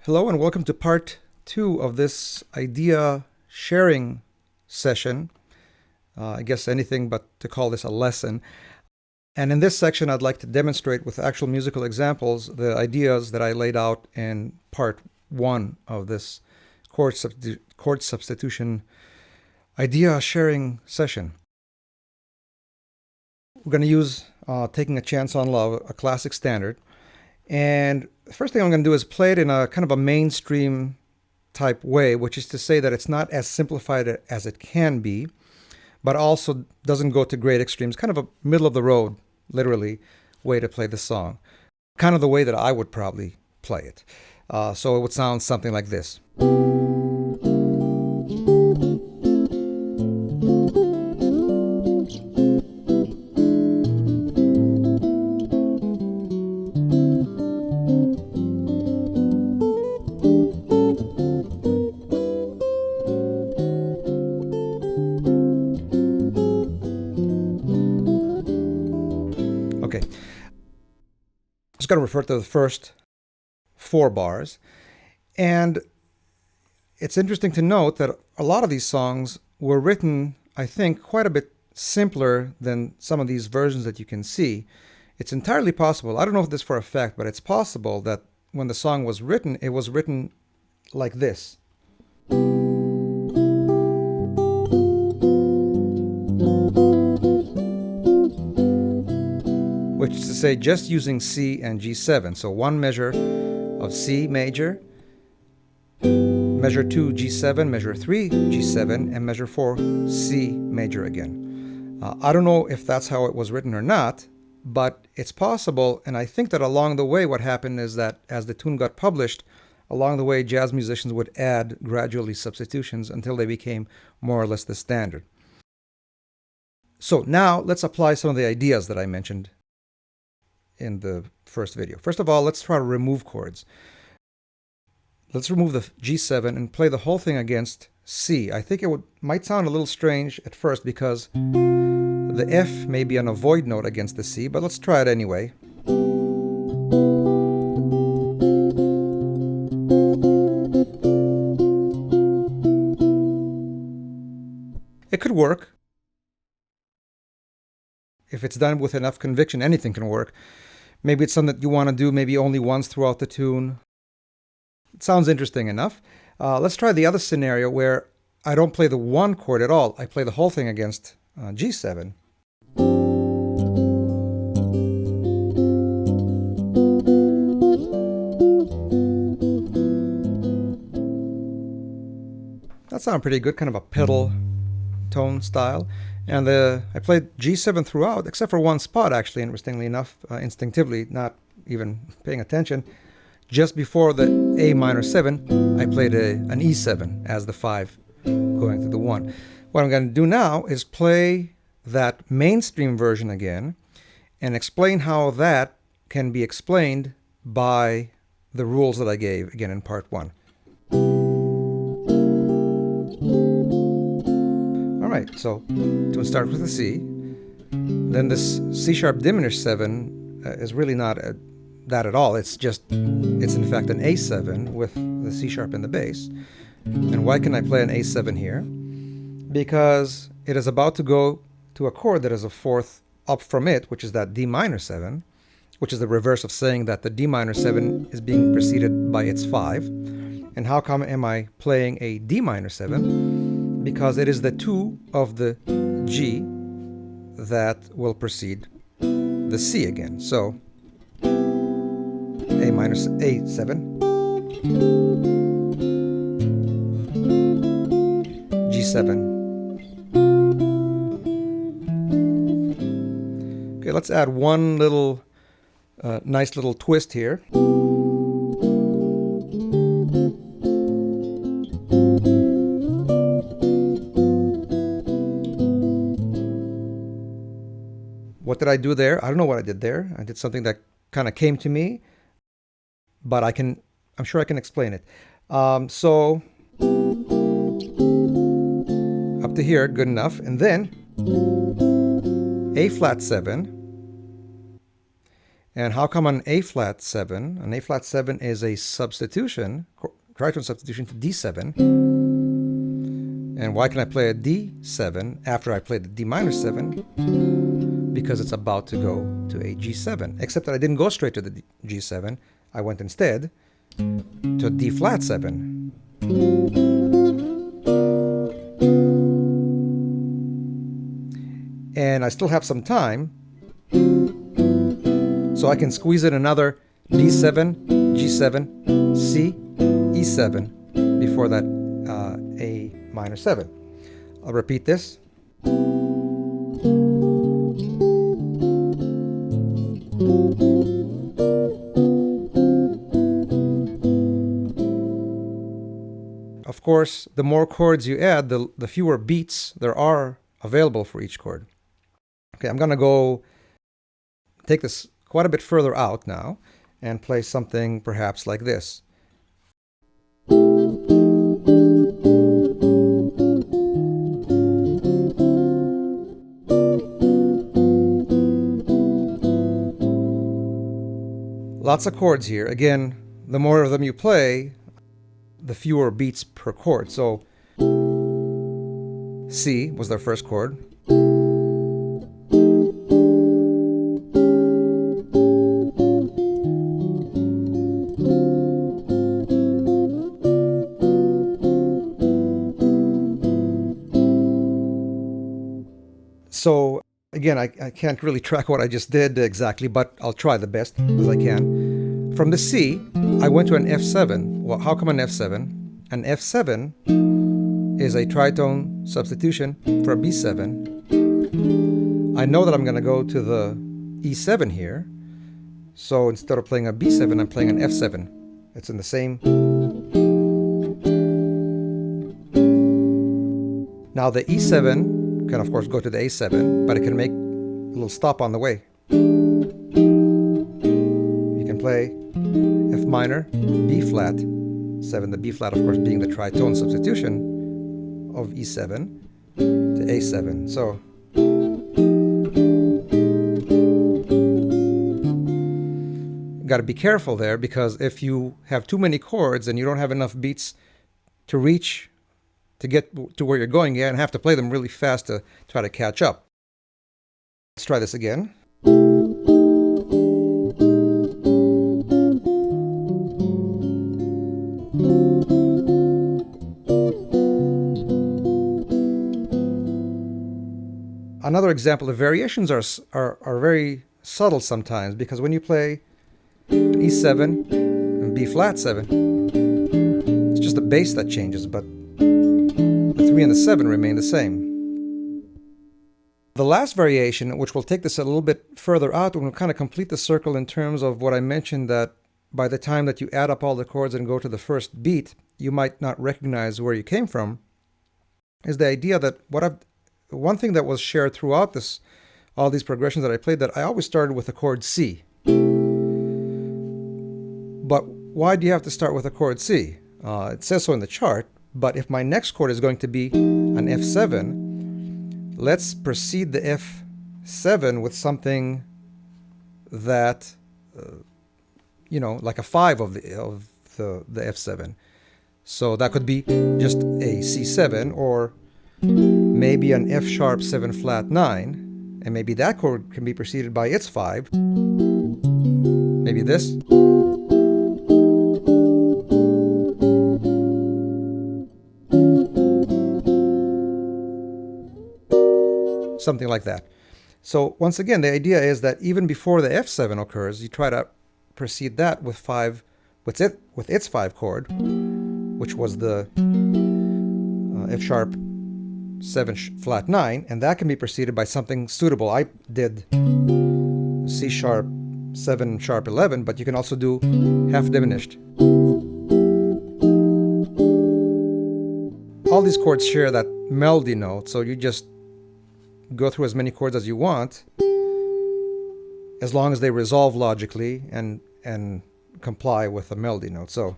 Hello and welcome to part 2 of this idea sharing session. I guess anything but to call this a lesson. And in this section, I'd like to demonstrate with actual musical examples the ideas that I laid out in part 1 of this chord substitution idea sharing session. We're going to use Taking a Chance on Love, a classic standard. And the first thing I'm going to do is play it in a kind of a mainstream type way, which is to say that it's not as simplified as it can be, but also doesn't go to great extremes. Kind of a middle of the road, literally, way to play the song. Kind of the way that I would probably play it. So it would sound something like this. Okay, just got to refer to the first 4 bars. And it's interesting to note that a lot of these songs were written, I think, quite a bit simpler than some of these versions that you can see. It's entirely possible, I don't know if this for a fact, but it's possible that when the song was written, it was written like this. Which is to say just using C and G7. So one measure of C major, measure 2 G7, measure 3 G7, and measure 4 C major again. I don't know if that's how it was written or not, but it's possible, and I think that along the way what happened is that as the tune got published, along the way jazz musicians would add gradually substitutions until they became more or less the standard. So now let's apply some of the ideas that I mentioned in the first video. First of all, let's try to remove chords. Let's remove the G7 and play the whole thing against C. I think it might sound a little strange at first because the F may be on a void note against the C, but let's try it anyway. It could work. If it's done with enough conviction, anything can work. Maybe it's something that you want to do maybe only once throughout the tune. It sounds interesting enough. Let's try the other scenario where I don't play the one chord at all. I play the whole thing against G7. That sounded pretty good, kind of a pedal tone style. And I played G7 throughout, except for one spot, actually, interestingly enough, instinctively, not even paying attention. Just before the A minor 7, I played an E7 as the 5 going to the 1. What I'm going to do now is play that mainstream version again and explain how that can be explained by the rules that I gave, again, in part 1. Alright, so tune starts with a C. Then this C sharp diminished 7 is really not that at all. It's in fact an A7 with the C sharp in the bass. And why can I play an A7 here? Because it is about to go to a chord that is a fourth up from it, which is that D minor 7, which is the reverse of saying that the D minor 7 is being preceded by its 5. And how come am I playing a D minor 7? Because it is the 2 of the G that will precede the C again. So A minus A7, G7. Okay, let's add one little nice little twist here. What did I do there? I don't know what I did there. I did something that kind of came to me, but I'm sure I can explain it. So up to here, good enough. And then A flat 7 And how come an A flat 7? An A flat 7 is a substitution, tritone substitution to D7. And why can I play a D7 after I play the D minor 7? Because it's about to go to a G7. Except that I didn't go straight to the G7. I went instead to a D flat 7. And I still have some time, so I can squeeze in another D7, G7, C, E7 before that A minor 7. I'll repeat this. Of course, the more chords you add, the fewer beats there are available for each chord. Okay, I'm going to go take this quite a bit further out now and play something perhaps like this. Lots of chords here. Again, the more of them you play, the fewer beats per chord. So C was their first chord. So again, I can't really track what I just did exactly, but I'll try the best as I can. From the C, I went to an F7. Well, how come an F7? An F7 is a tritone substitution for a B7. I know that I'm going to go to the E7 here. So instead of playing a B7, I'm playing an F7. It's in the same. Now the E7 can of course go to the A7, but it can make a little stop on the way. You can play F minor, B flat 7, the B flat of course being the tritone substitution of E7 to A7. So got to be careful there, because if you have too many chords and you don't have enough beats to reach to get to where you're going, and have to play them really fast to try to catch up. Let's try this again. Another example, the variations are very subtle sometimes, because when you play E7 and B flat 7, it's just the bass that changes, but the 3 and the 7 remain the same. The last variation, which will take this a little bit further out, and will kind of complete the circle in terms of what I mentioned, that by the time that you add up all the chords and go to the first beat, you might not recognize where you came from, is the idea that one thing that was shared throughout all these progressions that I played, that I always started with the chord C. But why do you have to start with a chord C? It says so in the chart, but if my next chord is going to be an F7, let's precede the F7 with something that, like a 5 of the F7. So that could be just a C7, or maybe an F sharp 7 flat 9, and maybe that chord can be preceded by its 5. Maybe this. Something like that. So once again, the idea is that even before the F7 occurs, you try to precede that with its 5 chord, which was the F sharp 7 flat 9, and that can be preceded by something suitable. I did C sharp 7 sharp 11, but you can also do half diminished. All these chords share that melody note, so you just go through as many chords as you want, as long as they resolve logically and comply with the melody note. So